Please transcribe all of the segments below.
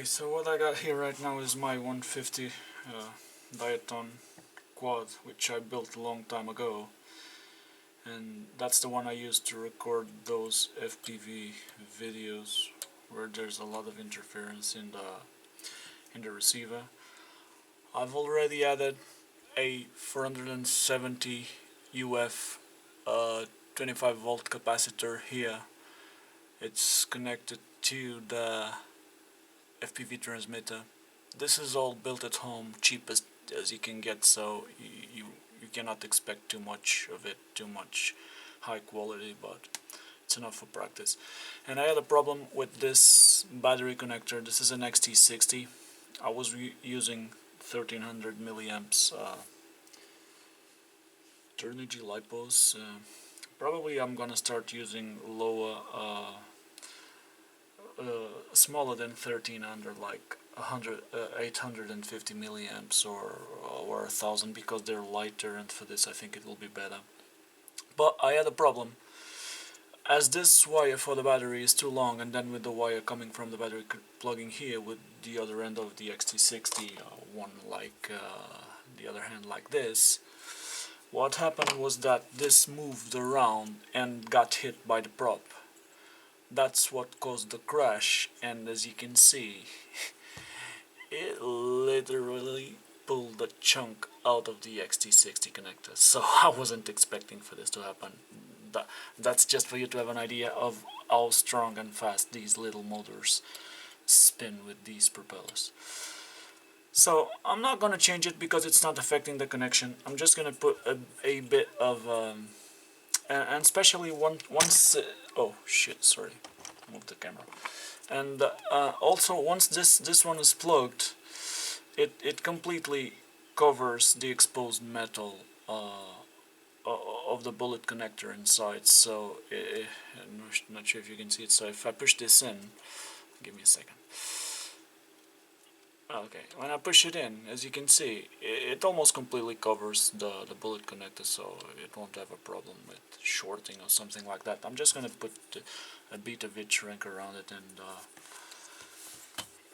Okay, so what I got here right now is my 150 Diatone quad, which I built a long time ago, and that's the one I used to record those FPV videos where there's a lot of interference in the receiver. I've already added a 470 UF 25 volt capacitor here. It's connected to the FPV transmitter. This is all built at home, cheapest as you can get, so you cannot expect too much of it, too much high quality, but it's enough for practice. And I had a problem with this battery connector. This is an XT60. I was using 1300 milliamps Turnigy lipos. Probably I'm gonna start using lower smaller than 1300, like 850 milliamps or 1000, because they're lighter, and for this I think it will be better. But I had a problem, as this wire for the battery is too long, and then with the wire coming from the battery plugging here with the other end of the XT60, one like the other hand like this, what happened was that this moved around and got hit by the prop. That's what caused the crash, and as you can see, it literally pulled a chunk out of the XT60 connector. So I wasn't expecting for this to happen. That's just for you to have an idea of how strong and fast these little motors spin with these propellers. So I'm not gonna change it because it's not affecting the connection. I'm just gonna put a bit of and especially once oh shit, sorry, move the camera. And also once this one is plugged, it completely covers the exposed metal of the bullet connector inside. So I'm not sure if you can see it. So if I push this in, give me a second. Okay, when I push it in, as you can see, it almost completely covers the bullet connector, so it won't have a problem with shorting or something like that. I'm just gonna put a bit of heat shrink around it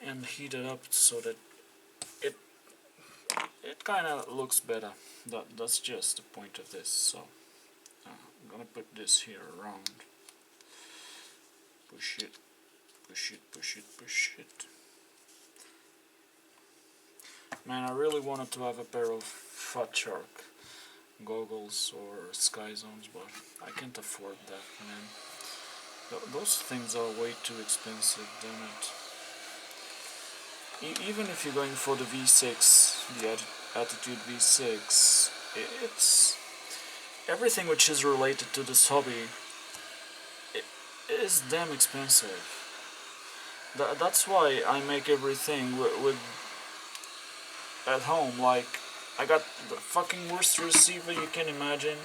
and heat it up so that it kind of looks better. That's just the point of this. So I'm gonna put this here around. Push it, push it, push it, push it. Man, I really wanted to have a pair of Fat Shark goggles or Sky Zones, but I can't afford that, man. Those things are way too expensive, damn it. Even if you're going for the V6, the Attitude V6, it's everything which is related to this hobby. It is damn expensive. That's why I make everything with at home. Like, I got the fucking worst receiver you can imagine,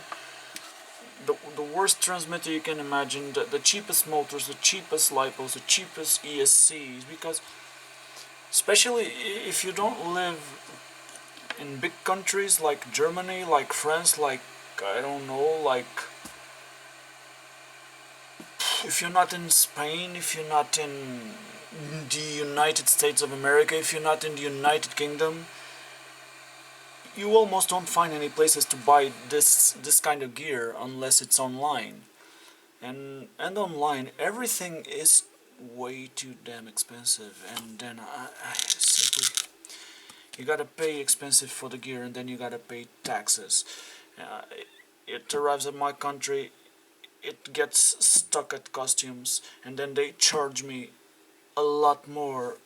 the worst transmitter you can imagine, the cheapest motors, the cheapest lipos, the cheapest ESCs, because especially if you don't live in big countries like Germany, like France, like, I don't know, like, if you're not in Spain, if you're not in the United States of America, if you're not in the United Kingdom, you almost don't find any places to buy this kind of gear unless it's online. And online, everything is way too damn expensive, and then I simply, you gotta pay expensive for the gear, and then you gotta pay taxes. It arrives at my country, it gets stuck at customs, and then they charge me a lot more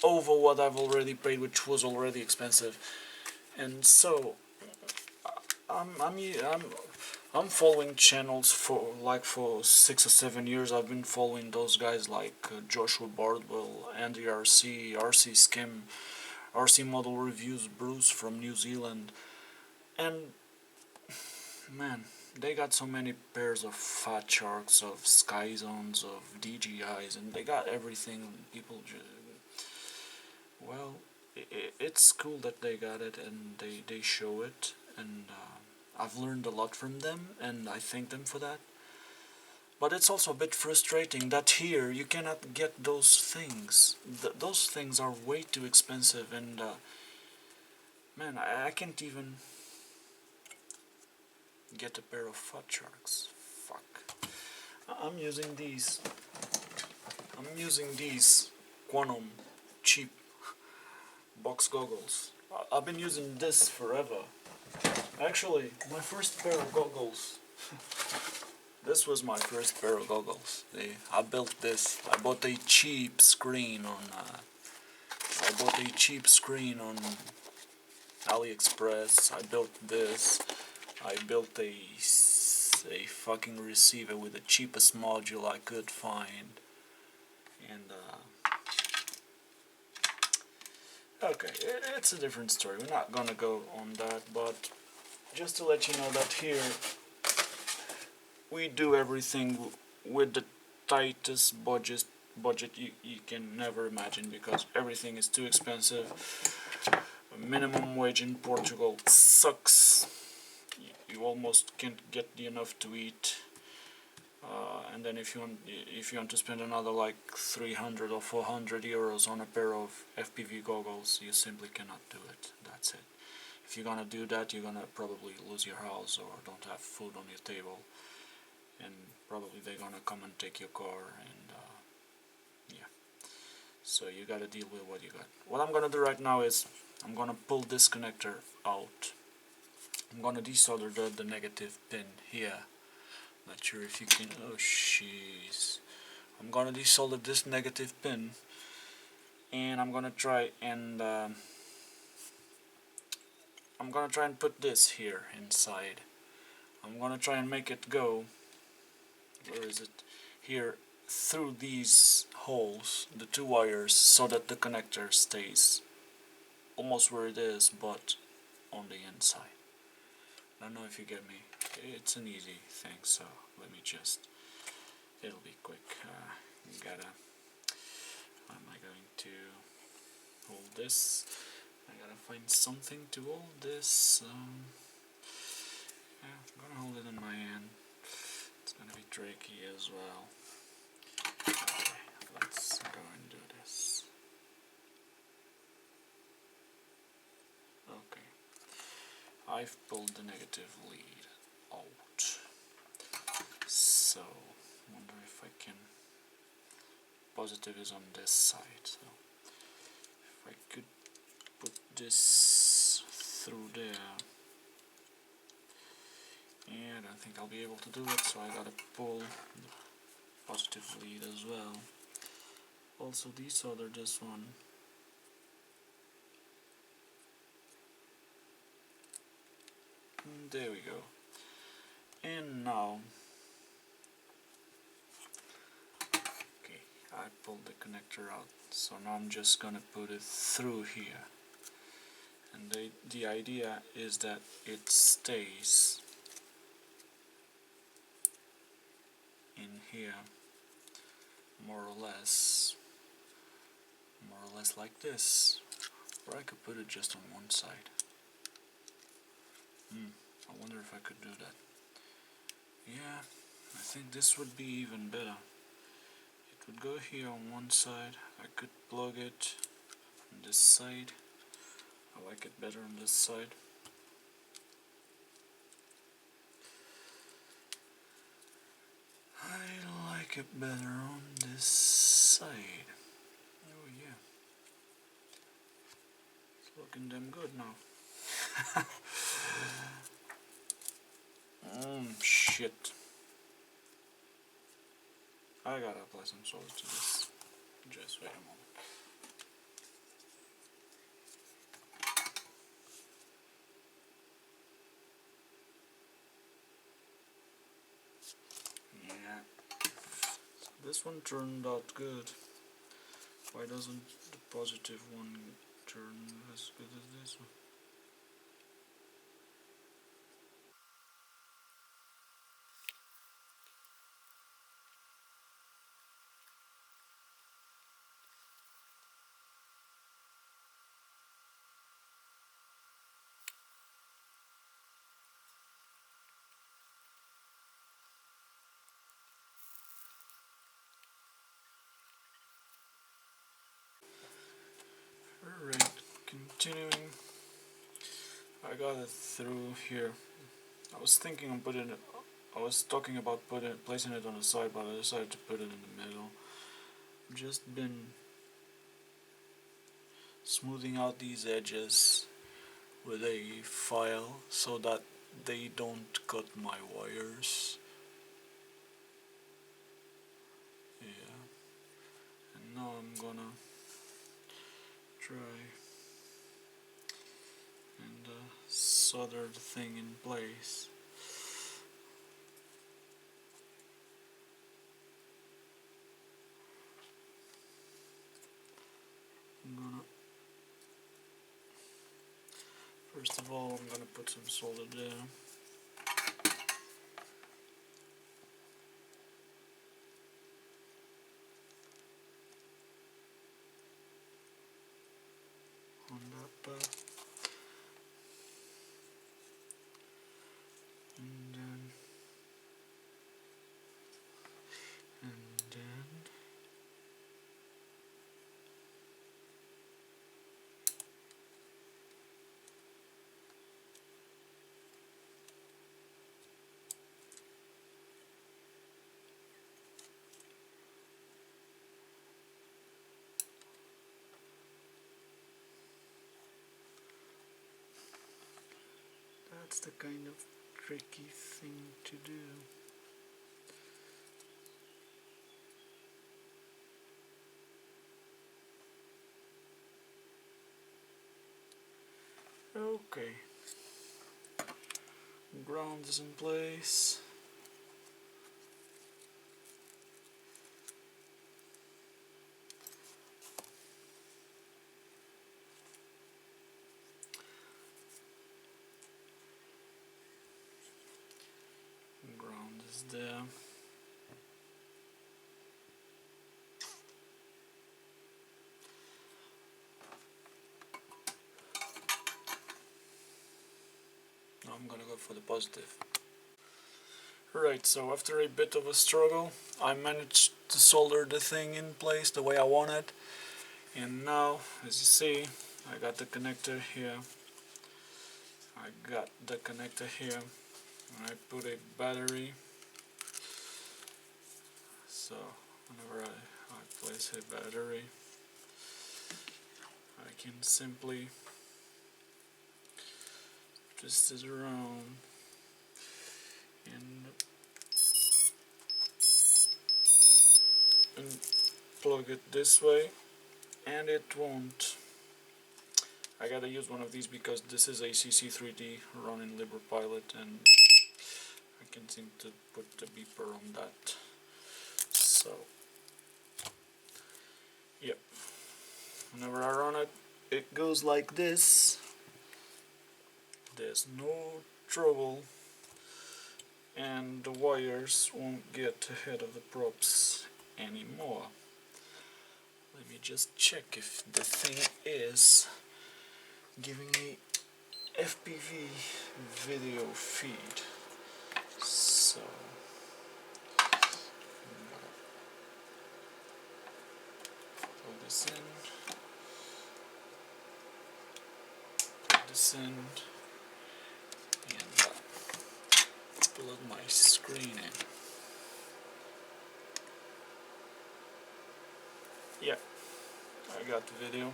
over what I've already paid, which was already expensive. And so I'm following channels for 6 or 7 years. I've been following those guys like Joshua Bardwell, Andy RC Skim, RC Model Reviews, Bruce from New Zealand, and man, they got so many pairs of Fat Sharks, of Sky Zones, of DJIs, and they got everything. People well, it's cool that they got it, and they show it, and I've learned a lot from them, and I thank them for that. But it's also a bit frustrating that here you cannot get those things. Those things are way too expensive, and man, I can't even get a pair of fat sharks. Fuck. I'm using these. I'm using these Quantum cheap box goggles. I've been using this forever. Actually, my first pair of goggles. This was my first pair of goggles. I built this. I bought a cheap screen on. AliExpress. I built this. I built a fucking receiver with the cheapest module I could find. And okay, it's a different story. We're not gonna go on that, but just to let you know that here we do everything with the tightest budget you can never imagine, because everything is too expensive. Minimum wage in Portugal sucks. You almost can't get enough to eat. And then if you want to spend another like 300 or 400 euros on a pair of FPV goggles, you simply cannot do it. That's it. If you're gonna do that, you're gonna probably lose your house or don't have food on your table, and probably they're gonna come and take your car, and yeah. So you gotta deal with what you got. What I'm gonna do right now is I'm gonna pull this connector out. I'm gonna desolder the negative pin here. Not sure if you can. Oh jeez. I'm gonna desolder this negative pin, and I'm gonna try and put this here inside. I'm gonna try and make it go. Where is it? Here, through these holes, the two wires, so that the connector stays almost where it is, but on the inside. I don't know if you get me. It's an easy thing, so let me just. It'll be quick. How am I going to hold this? I gotta find something to hold this. Yeah, I'm gonna hold it in my hand. It's gonna be tricky as well. Okay, let's go and do this. Okay, I've pulled the negative lead out. So, wonder if I can. Positive is on this side, so if I could put this through there. Yeah, I don't think I'll be able to do it, so I gotta pull the positive lead as well. Also desolder this one. And there we go. And now, okay, I pulled the connector out, so now I'm just gonna put it through here. And the idea is that it stays in here more or less like this, or I could put it just on one side. I wonder if I could do that. Yeah, I think this would be even better. It would go here on one side. I could plug it on this side. I like it better on this side. I like it better on this side. Oh yeah. It's looking damn good now. Shit. I gotta apply some solder to this. Just wait a moment. Yeah. So this one turned out good. Why doesn't the positive one turn as good as this one? continuing, I got it through here. I was thinking of putting it, I was talking about placing it on the side, but I decided to put it in the middle. Just been smoothing out these edges with a file so that they don't cut my wires. Yeah, and now I'm gonna try and solder the thing in place. First of all, I'm gonna put some solder there. On that part. And then that's the kind of tricky thing to do. Okay, ground is in place. Ground is there. Now I'm gonna go for the positive. Right, so after a bit of a struggle, I managed to solder the thing in place the way I wanted. And now, as you see, I got the connector here. I got the connector here. And I put a battery. So whenever I place a battery, I can simply twist it around and plug it this way, and it won't. I gotta use one of these because this is a CC3D running LibrePilot, and I can seem to put the beeper on that. So, yep. Whenever I run it, it goes like this. There's no trouble, and the wires won't get ahead of the props anymore. Let me just check if the thing is giving me FPV video feed. So plug this in, and plug my screen in. Yeah, I got the video,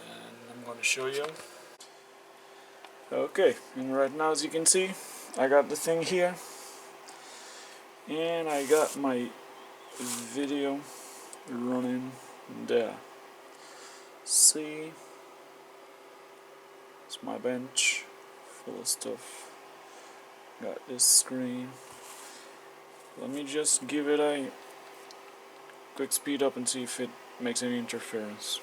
and I'm going to show you. Okay, and right now, as you can see, I got the thing here, and I got my video running there. See, it's my bench full of stuff. Got this screen. Let me just give it a quick speed up and see if it makes any interference.